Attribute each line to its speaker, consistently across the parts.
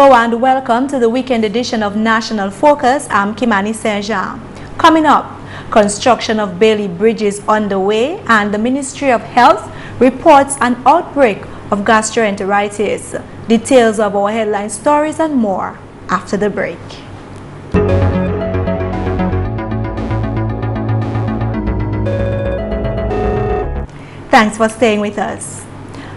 Speaker 1: Hello and welcome to the weekend edition of National Focus. I'm Kimani. Coming up, construction of Bailey Bridge is underway and the Ministry of Health reports an outbreak of gastroenteritis. Details of our headline stories and more after the break. Thanks for staying with us.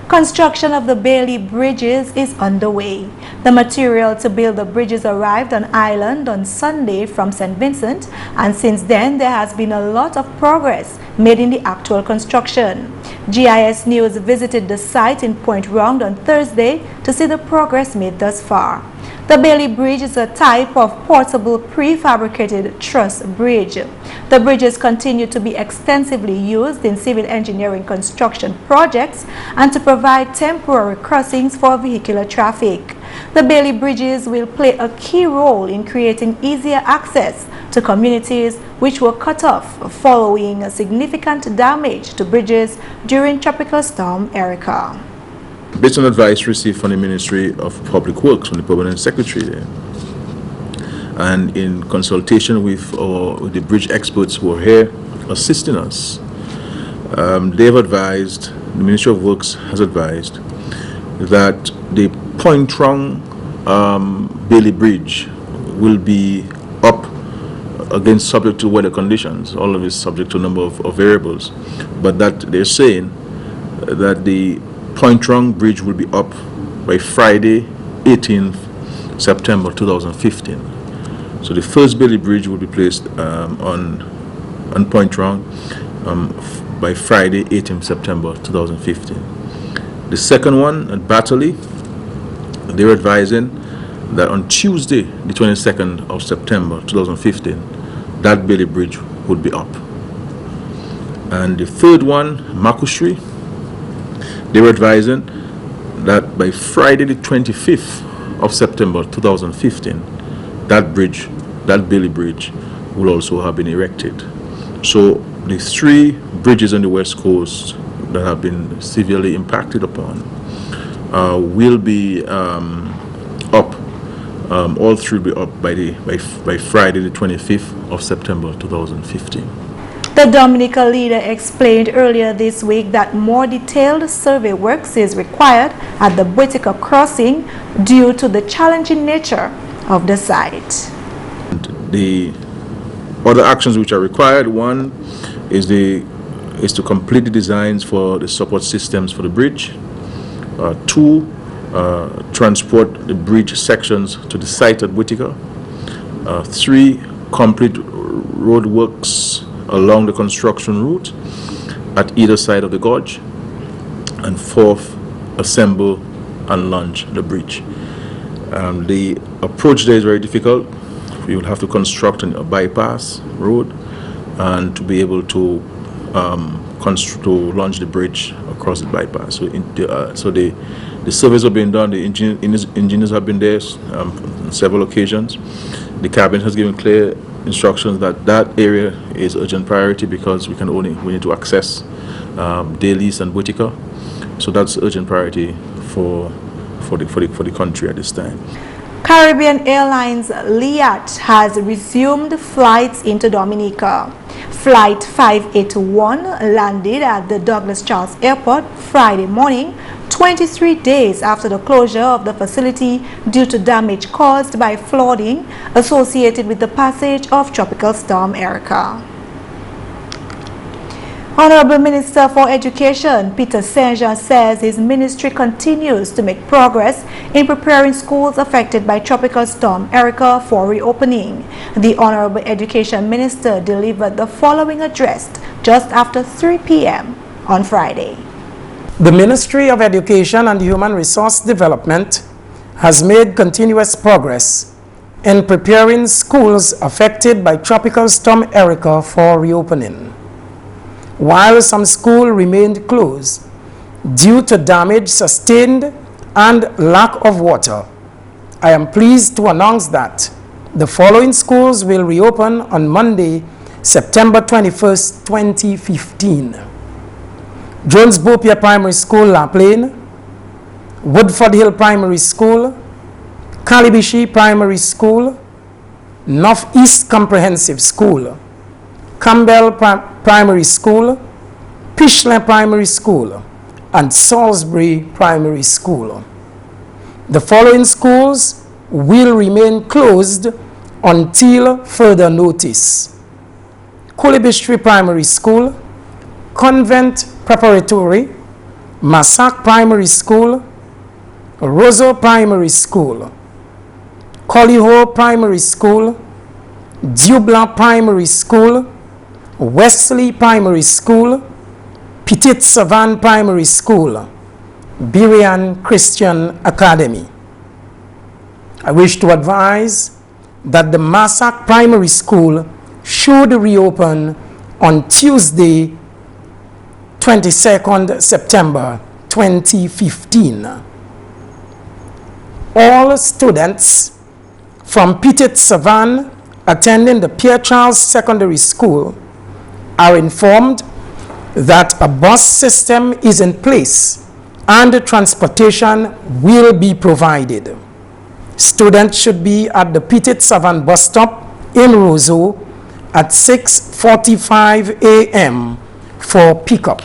Speaker 1: Construction of the Bailey Bridges is underway. The material to build the bridges arrived on island on Sunday from St. Vincent, and since then there has been a lot of progress made in the actual construction. GIS News visited the site in Point Round on Thursday to see the progress made thus far. The Bailey Bridge is a type of portable prefabricated truss bridge. The bridges continue to be extensively used in civil engineering construction projects and to provide temporary crossings for vehicular traffic. The Bailey Bridges will play a key role in creating easier access to communities which were cut off following significant damage to bridges during Tropical Storm Erica.
Speaker 2: Based on advice received from the Ministry of Public Works, from the Permanent Secretary there, and in consultation with the bridge experts who are here assisting us, they've advised, the Ministry of Works has advised, that the Point Round Bailey Bridge will be up, again subject to weather conditions. All of it is subject to a number of variables, but that they're saying that the Point Round Bridge will be up by Friday, 18th September 2015. So the first Bailey Bridge will be placed on Point Round by Friday, 18th September 2015. The second one at Battley, they're advising that on Tuesday, the 22nd of September 2015, that Bailey Bridge would be up. And the third one, Makushri, they were advising that by Friday the 25th of September 2015, that bridge, that Bailey Bridge, will also have been erected. So the three bridges on the West Coast that have been severely impacted upon will be up. All three will be up by Friday the 25th of September 2015.
Speaker 1: The Dominica leader explained earlier this week that more detailed survey works is required at the Bwetika crossing due to the challenging nature of the site.
Speaker 2: The other actions which are required, one is to complete the designs for the support systems for the bridge. Two, transport the bridge sections to the site at Bwetika. Three, complete road works along the construction route at either side of the gorge. And fourth, assemble and launch the bridge. The approach there is very difficult. We will have to construct a bypass road and to be able to launch the bridge across the bypass. So the surveys are being done. The engineers have been there on several occasions. The cabinet has given clear instructions that area is urgent priority because we need to access Dailies and Bwetika. So that's urgent priority for the country at this time.
Speaker 1: Caribbean Airlines Liat has resumed flights into Dominica. Flight 581 landed at the Douglas Charles Airport Friday morning, 23 days after the closure of the facility due to damage caused by flooding associated with the passage of Tropical Storm Erica. Honorable Minister for Education Peter Saint-Jean says his ministry continues to make progress in preparing schools affected by Tropical Storm Erica for reopening. The Honorable Education Minister delivered the following address just after 3 p.m. on Friday.
Speaker 3: The Ministry of Education and Human Resource Development has made continuous progress in preparing schools affected by Tropical Storm Erica for reopening. While some schools remained closed due to damage sustained and lack of water, I am pleased to announce that the following schools will reopen on Monday, September 21st, 2015. Jones Bopia Primary School, La Plaine, Woodford Hill Primary School, Kalibishi Primary School, Northeast Comprehensive School, Campbell Primary School, Pishley Primary School, and Salisbury Primary School. The following schools will remain closed until further notice: Kulibistri Primary School, Convent Preparatory, Massac Primary School, Roseau Primary School, Colliho Primary School, Dubla Primary School, Wesley Primary School, Petit Savan Primary School, Berean Christian Academy. I wish to advise that the Massac Primary School should reopen on Tuesday, 22nd September 2015. All students from Petit Savan attending the Pierre Charles Secondary School are informed that a bus system is in place and transportation will be provided. Students should be at the Petit Savan bus stop in Roseau at 6:45 a.m. for pickup.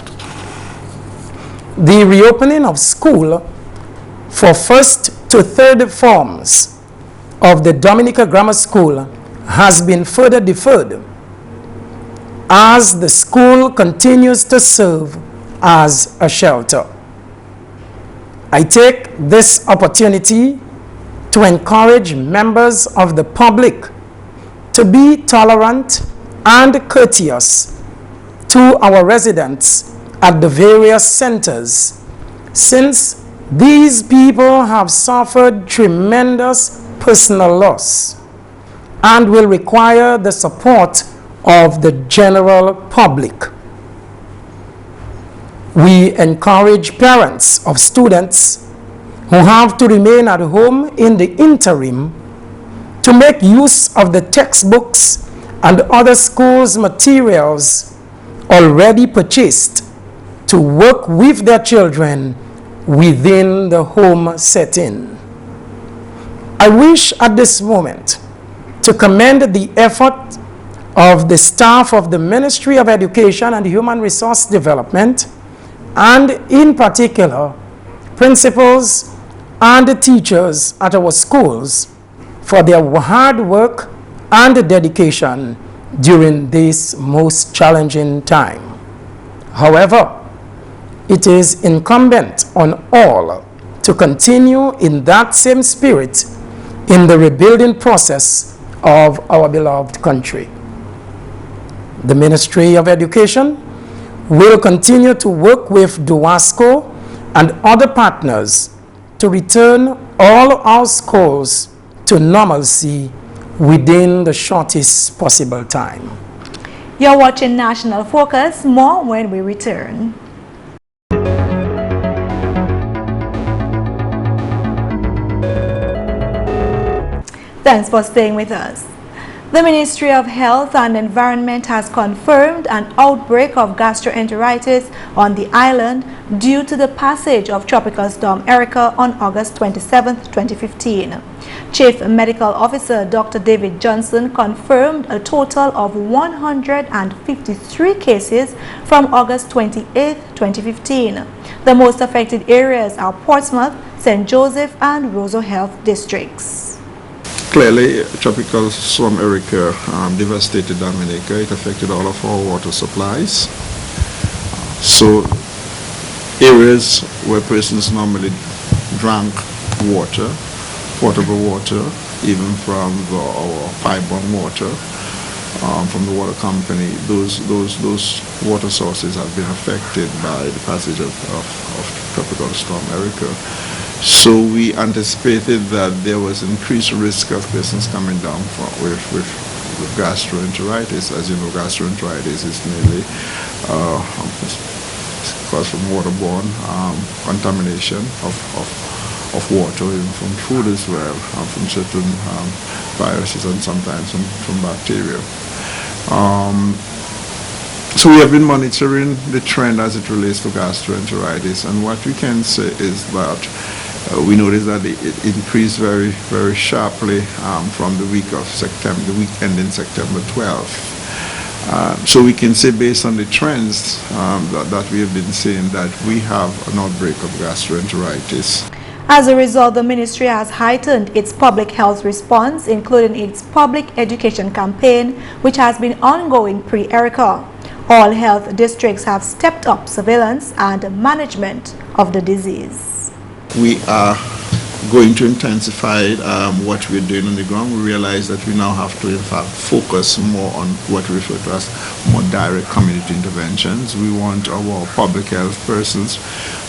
Speaker 3: The reopening of school for first to third forms of the Dominica Grammar School has been further deferred as the school continues to serve as a shelter. I take this opportunity to encourage members of the public to be tolerant and courteous to our residents at the various centers, since these people have suffered tremendous personal loss and will require the support of the general public. We encourage parents of students who have to remain at home in the interim to make use of the textbooks and other schools' materials already purchased to work with their children within the home setting. I wish at this moment to commend the effort of the staff of the Ministry of Education and Human Resource Development, and in particular, principals and teachers at our schools for their hard work and dedication during this most challenging time. However, it is incumbent on all to continue in that same spirit in the rebuilding process of our beloved country. The Ministry of Education will continue to work with DOASCO and other partners to return all our schools to normalcy within the shortest possible time.
Speaker 1: You're watching National Focus. More when we return. Thanks for staying with us. The Ministry of Health and Environment has confirmed an outbreak of gastroenteritis on the island due to the passage of Tropical Storm Erica on August 27, 2015. Chief Medical Officer Dr. David Johnson confirmed a total of 153 cases from August 28, 2015. The most affected areas are Portsmouth, St. Joseph, and Roseau Health districts.
Speaker 4: Clearly, Tropical Storm Erica devastated Dominica. It affected all of our water supplies. So areas where persons normally drank water, potable water, even from our pipe-borne water, from the water company, those water sources have been affected by the passage of Tropical Storm Erica. So we anticipated that there was increased risk of persons coming down with gastroenteritis. As you know, gastroenteritis is mainly caused from waterborne contamination of water, even from food as well, from certain viruses and sometimes from bacteria. So we have been monitoring the trend as it relates to gastroenteritis, and what we can say is that we noticed that it increased very, very sharply from the week of September, the week ending September 12th. So we can say, based on the trends that we have been seeing, that we have an outbreak of gastroenteritis.
Speaker 1: As a result, the ministry has heightened its public health response, including its public education campaign, which has been ongoing pre-ERICA. All health districts have stepped up surveillance and management of the disease.
Speaker 4: We are going to intensify what we're doing on the ground. We realize that we now have to, in fact, focus more on what we refer to as more direct community interventions. We want our public health persons,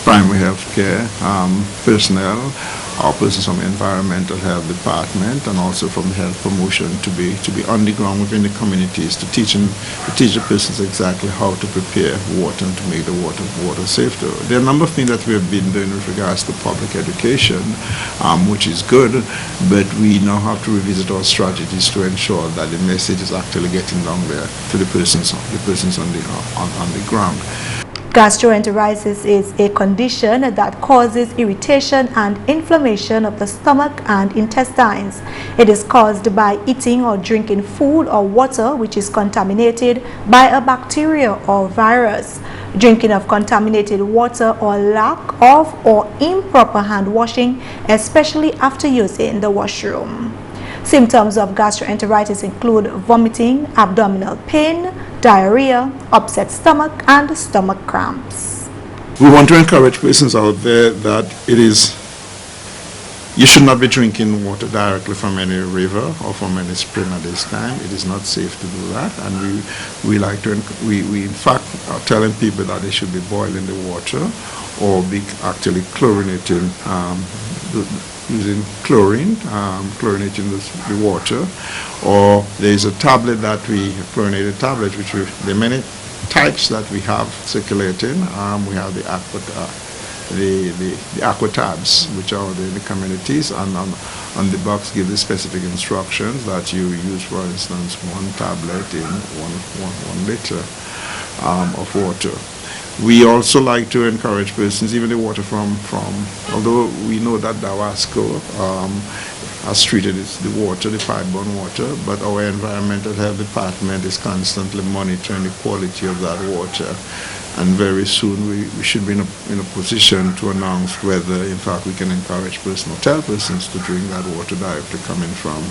Speaker 4: primary health care personnel, our persons from the environmental health department, and also from health promotion to be on the ground within the communities to teach the persons exactly how to prepare water and to make the water safe. There are a number of things that we have been doing with regards to public education, which is good, but we now have to revisit our strategies to ensure that the message is actually getting down there to the persons on the ground.
Speaker 1: Gastroenteritis is a condition that causes irritation and inflammation of the stomach and intestines. It is caused by eating or drinking food or water which is contaminated by a bacteria or virus, drinking of contaminated water, or lack of or improper hand washing, especially after using the washroom. Symptoms of gastroenteritis include vomiting, abdominal pain, diarrhea, upset stomach, and stomach cramps.
Speaker 4: We want to encourage persons out there that you should not be drinking water directly from any river or from any spring at this time. It is not safe to do that, and we in fact are telling people that they should be boiling the water or be actually chlorinating, using chlorine, chlorinating the water, or there is a tablet that chlorinated tablet, there are many types that we have circulating. We have the aqua tabs, which are in the communities, and on the box give the specific instructions that you use, for instance, one tablet in 1 liter of water. We also like to encourage persons, even the water from although we know that Dawasco has treated the water, the pipe-borne water, but our environmental health department is constantly monitoring the quality of that water. And very soon we should be in a position to announce whether, in fact, we can encourage persons or tell persons to drink that water directly coming from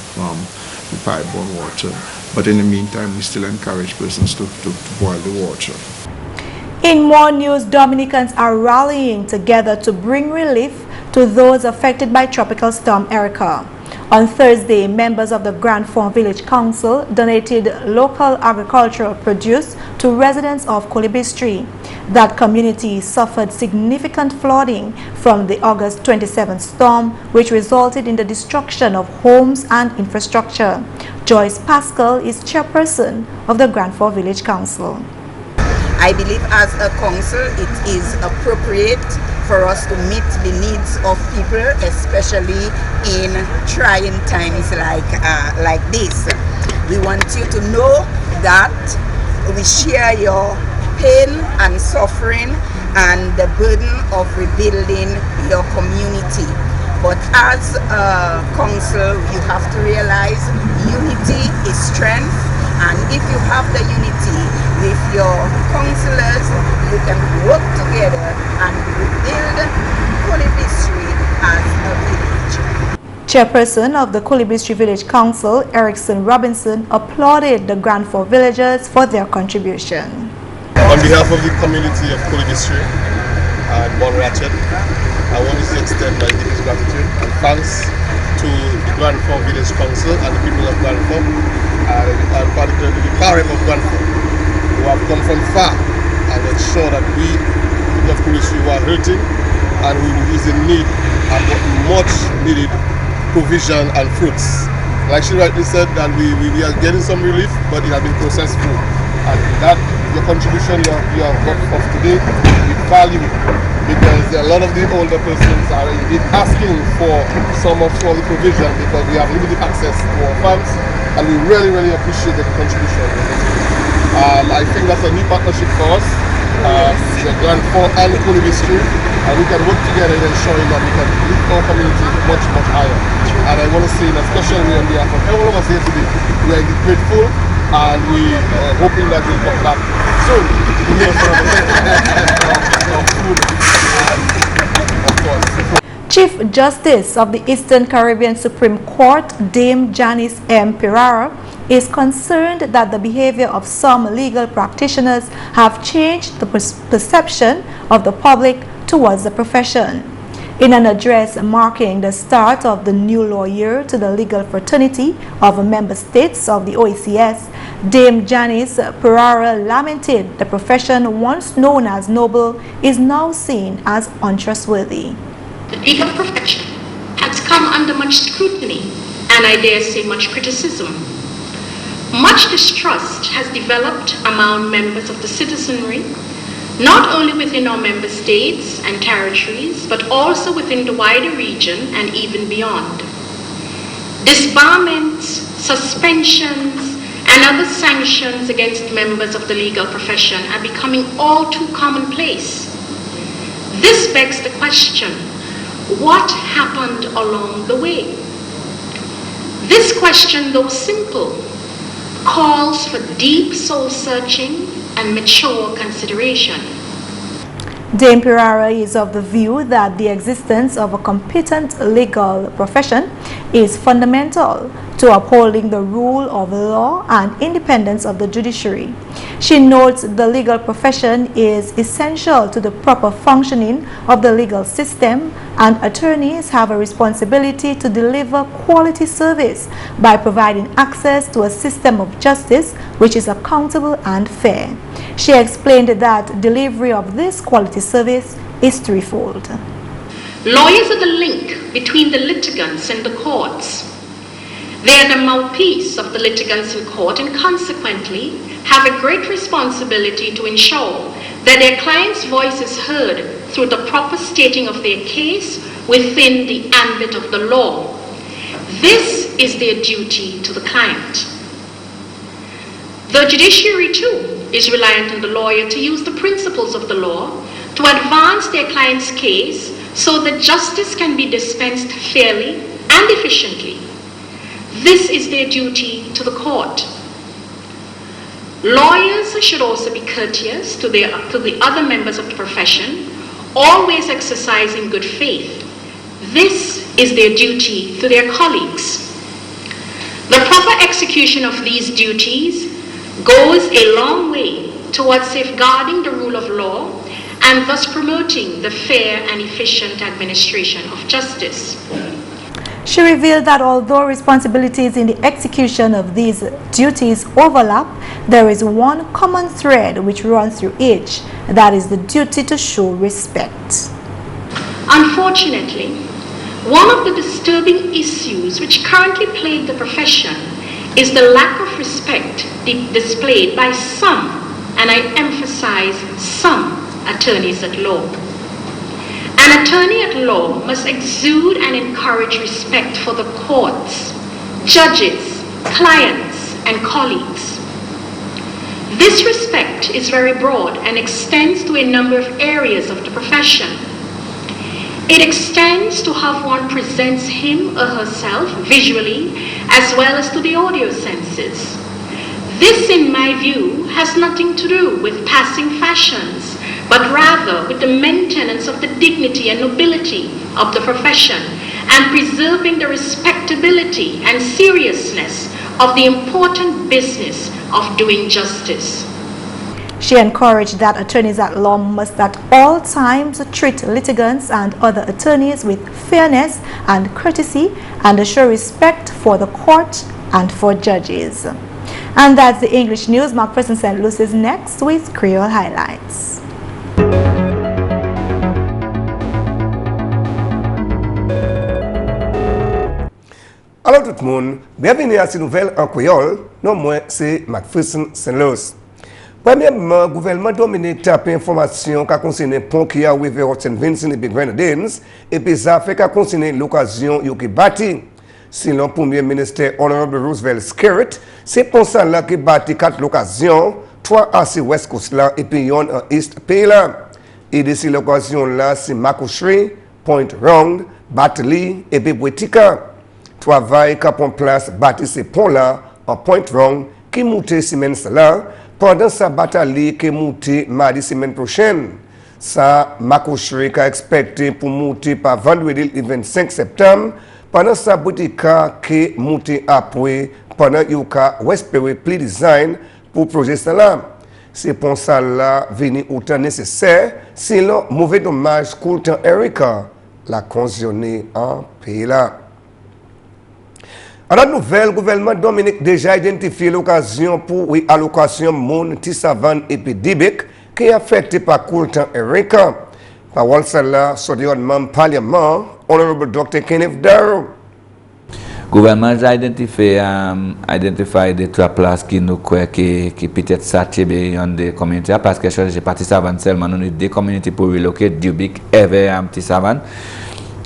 Speaker 4: the pipe-borne water. But in the meantime, we still encourage persons to boil the water.
Speaker 1: In more news, Dominicans are rallying together to bring relief to those affected by Tropical Storm Erica. On Thursday, members of the Grand Form Village Council donated local agricultural produce to residents of Kulibistri. That community suffered significant flooding from the August 27th storm, which resulted in the destruction of homes and infrastructure. Joyce Pascal is chairperson of the Grand Form Village Council.
Speaker 5: I believe as a council it is appropriate for us to meet the needs of people, especially in trying times like this. We want you to know that we share your pain and suffering and the burden of rebuilding your community. But as a council, you have to realize unity is strength, and if you have the unity with your councillors, you can work together and rebuild Kulibistri as a village.
Speaker 1: Chairperson of the Kulibistri Village Council, Erickson Robinson, applauded the Grand Fork villagers for their contribution.
Speaker 6: On behalf of the community of Kulibistri and Bon Ratchet, I want to extend my deepest gratitude and thanks to the Grand Fork Village Council and the people of Grand Fork, and particularly the Parent of Grand Fork, who have come from far and ensure that we of Kulibistri who are hurting and who is in need of much needed provision and fruits. Like she rightly said, that we are getting some relief, but it has been processed food. And that, your contribution you have got for today, we value it, because a lot of the older persons are indeed asking for some of the provision because we have limited access to our funds, and we really, really appreciate the contribution. I think that's a new partnership for us, the Grand Fork and the Cooley District, and we can work together in ensuring that we can lift our community much, much higher. And I want to say in a special way on behalf of all of us here today, we are grateful and we are hoping that we'll come back soon.
Speaker 1: Chief Justice of the Eastern Caribbean Supreme Court, Dame Janice M. Pirara, is concerned that the behavior of some legal practitioners have changed the perception of the public towards the profession. In an address marking the start of the new law year to the legal fraternity of member states of the OECS, Dame Janice Pirara lamented the profession once known as noble is now seen as untrustworthy.
Speaker 7: The legal profession has come under much scrutiny and I dare say much criticism. Much distrust has developed among members of the citizenry, not only within our member states and territories, but also within the wider region and even beyond. Disbarments, suspensions, and other sanctions against members of the legal profession are becoming all too commonplace. This begs the question, what happened along the way? This question, though simple, calls for deep soul-searching and mature consideration.
Speaker 1: Dame Pirara is of the view that the existence of a competent legal profession is fundamental to upholding the rule of law and independence of the judiciary. She notes the legal profession is essential to the proper functioning of the legal system, and attorneys have a responsibility to deliver quality service by providing access to a system of justice which is accountable and fair. She explained that delivery of this quality service is threefold.
Speaker 7: Lawyers are the link between the litigants and the courts. They are the mouthpiece of the litigants in court and consequently have a great responsibility to ensure that their client's voice is heard through the proper stating of their case within the ambit of the law. This is their duty to the client. The judiciary too is reliant on the lawyer to use the principles of the law to advance their client's case so that justice can be dispensed fairly and efficiently. This is their duty to the court. Lawyers should also be courteous to the other members of the profession, always exercising good faith. This is their duty to their colleagues. The proper execution of these duties goes a long way towards safeguarding the rule of law and thus promoting the fair and efficient administration of justice.
Speaker 1: She revealed that although responsibilities in the execution of these duties overlap, there is one common thread which runs through each, that is the duty to show respect.
Speaker 7: Unfortunately, one of the disturbing issues which currently plague the profession is the lack of respect displayed by some, and I emphasize some, attorneys at law. An attorney at law must exude and encourage respect for the courts, judges, clients, and colleagues. This respect is very broad and extends to a number of areas of the profession. It extends to how one presents him or herself visually as well as to the audio senses. This, in my view, has nothing to do with passing fashions, but rather with the maintenance of the dignity and nobility of the profession and preserving the respectability and seriousness of the important business of doing justice.
Speaker 1: She encouraged that attorneys at law must at all times treat litigants and other attorneys with fairness and courtesy and show respect for the court and for judges. And that's the English news. McPherson St. Luce is next with Creole highlights.
Speaker 8: Alors tout le monde, bienvenue à cette nouvelle en créole. Non, moi c'est McPherson St. Luce. Premièrement, le gouvernement Dominique a information qui concerne pont qui a ouvert vers St. Vincent et Grenadines et puis ça fait qu'à concerner l'occasion qui bâti. Selon le Premier ministre Honorable Roosevelt Skerritt, c'est pour ça là qui bâti 4 locations 3 à 6 West Coast là et puis yon en East pays là. Et d'ici l'occasion là, c'est Makouchri, Point Round, Batli et puis Bouetika. Travail qui prend place bâtir ces ponts là en Point Round qui monte semaine là pendant sa bataille qui monte mardi semaine prochaine. Ça, Makouchri qui a expecté pour monter par vendredi le 25 septembre pendant sa Bouetika qui monte après pendant Yuka Westbury Play Design pour projet là. C'est pour ça là venir autant nécessaire sinon mauvais dommage courtant Erika la conditionné en pays là. Alors nouvelle gouvernement Dominique déjà identifié l'occasion pour allocation moun Tissavan et puis Dibek qui est affecté par courtant Erika. Parole celle-là sur le membre parlement honorable Dr. Kenneth Darrow.
Speaker 9: Gouvernement a identifié des 3 places qui nous croient qui peut-être s'attirer dans des communautés parce que j'ai parti savane seulement nous avons 2 communautés pour reloquer Dubik et petit savane.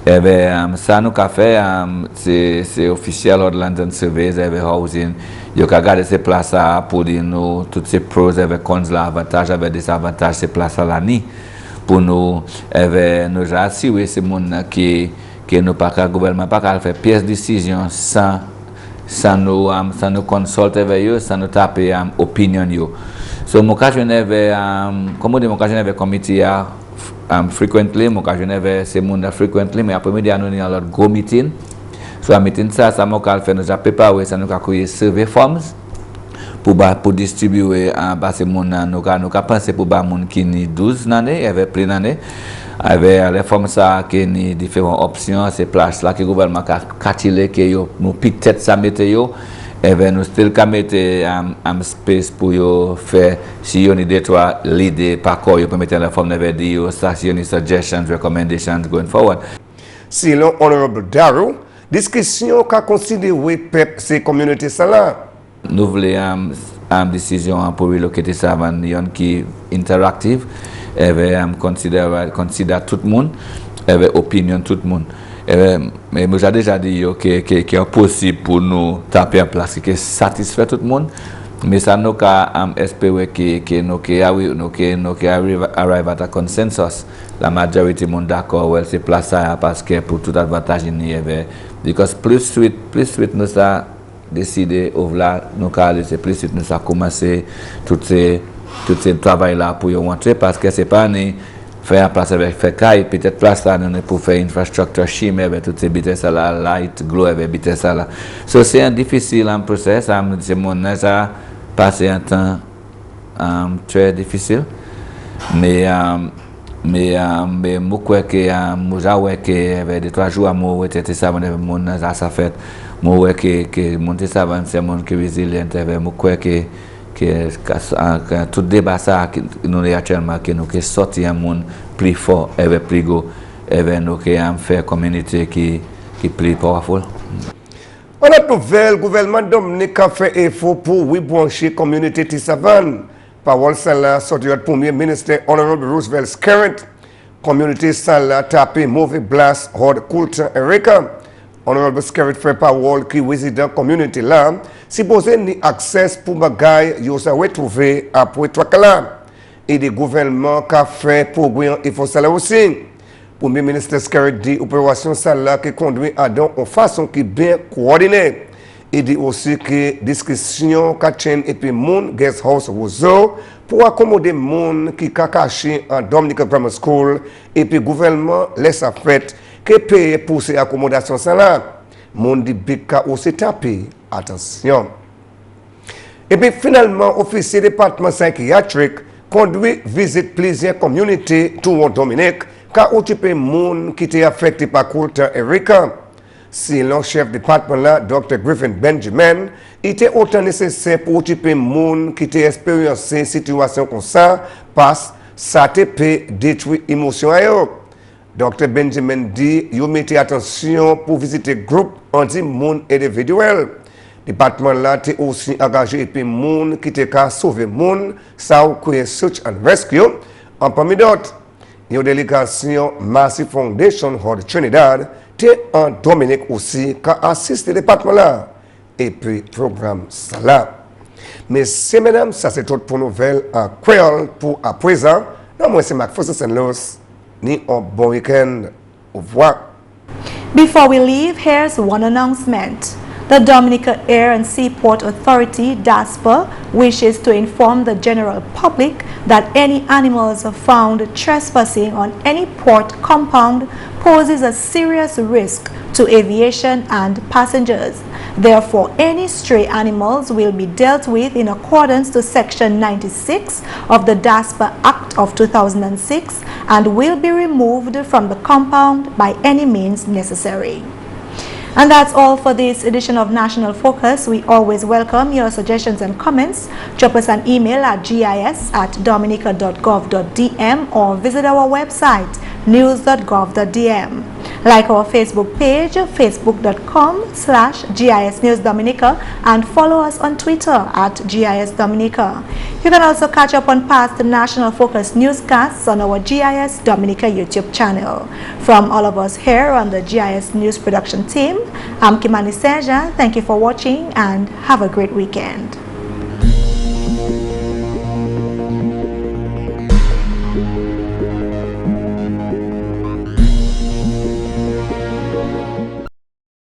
Speaker 9: Ça nous a fait c'est officiel de London Surveys avec housing. Il y a gardé ces places pour nous toutes ces pros avec cons l'avantage avec des avantages ces places là pour nous nous assurer ces monde qui nous pas le gouvernement pas faire pièce de décision sans nous consulter avec eux, sans nous taper opinion yo. So mon cas je n'avais comme on dit mon cas je n'avais committee frequently mon cas je n'avais ces monde frequently mais après midi nous avons leur go meeting. So un meeting ça mon cas fait nous a préparé ça nous a créé survey forms pour distribuer ces monde nous a pensé pour ba monde qui ni 12 années avec plein année avec les formes ça qui ni différentes options ces places là que le gouvernement a calculé que yo nous peut-être ça météo et nous still ka mettre space pour yo faire si yo ni des 3 l'idée par quoi yo peut mettre la forme avec dit yo ça si yo ni suggestions recommendations going forward.
Speaker 8: Selon honorable Darrow, discussion qu'a considéré PEP ces communautés ça là.
Speaker 9: Nous voulons décision pour relocater ça avant qui interactive et considère tout le monde et opinion tout le monde. Mais j'ai déjà dit que est possible pour nous taper en place qui satisfait tout le monde. Mais ça nous a espéré que nous arrive à un consensus. La majorité du monde d'accord c'est place ça parce que pour tout avantage il y avait because plus vite nous ça décidé là nous c'est plus vite nous a commencé tout ce travail là pour y rentrer parce que c'est pas ni faire place avec faire caille peut-être place là nous pour faire infrastructure chimie avec toutes ces vitesses là light glow avec vitesse là so c'est un difficile en process c'est mon a passé un temps très difficile mais moi crois que moi que avec des 3 jours à moi était ça mon ça fait moi que monter ça c'est mon qui résilient avec moi crois que tout débat ça nous actuellement que nous que sortir un monde plus fort avec plus gros avec nous que faire communauté qui plus powerful.
Speaker 8: On a nouvelle gouvernement Dominica fait effort pour rebrancher communauté Tissavan. Parole celle-là sorti du premier ministre honorable Roosevelt Scarrett. Communauté celle-là tapé mauvais blast hors culture Erika. Honorable Scarrett fait parole qui résident communauté là supposé ni accès pour bagay yo sa retrouver après 3 là et des gouvernements qu'a fait progrès il faut ça là aussi. Premier ministre Scarrett dit opération celle-là qui conduit à dans en façon qui bien coordonnée. Il dit aussi que discussion Kachen et puis moun guest house Roseau pour accommoder moun qui ka caché en Dominica Grammar School et puis gouvernement laisse à fait que paye pour ces accommodations ça là. Moun dit bika aussi tapé attention. Et puis finalement officier département psychiatrique conduit visite plusieurs communautés tout en Dominique qu'a occupé moun qui était affecté par culture Erika. Si le chef département là, Dr. Griffin Benjamin, était autant nécessaire pour occuper moun qui était expériencé situation comme ça, parce ça te peut détruire l'émotion à eux. Dr. Benjamin dit, vous mettez attention pour visiter groupe anti moun individuel. Département là, t'es aussi engagé et puis moun qui te ka sauver moun, ça ou créer search and rescue. En parmi d'autres, une délégation Massive Foundation de Trinidad en Dominique aussi qui assiste le département là et puis programme ça là. Messieurs, mesdames, ça c'est tout pour nouvelles en créole pour à présent. Non, moi c'est McPherson St. Luce. Ni un bon week-end. Au revoir.
Speaker 1: Before we leave, here's one announcement. The Dominica Air and Seaport Authority, DASPA, wishes to inform the general public that any animals found trespassing on any port compound poses a serious risk to aviation and passengers. Therefore, any stray animals will be dealt with in accordance to Section 96 of the DASPA Act of 2006 and will be removed from the compound by any means necessary. And that's all for this edition of National Focus. We always welcome your suggestions and comments. Drop us an email at gis@dominica.gov.dm or visit our website news.gov.dm. Like our Facebook page, facebook.com/GIS News Dominica, and follow us on Twitter at GIS Dominica. You can also catch up on past National Focus newscasts on our GIS Dominica YouTube channel. From all of us here on the GIS News production team, I'm Kimani. Thank you for watching and have a great weekend.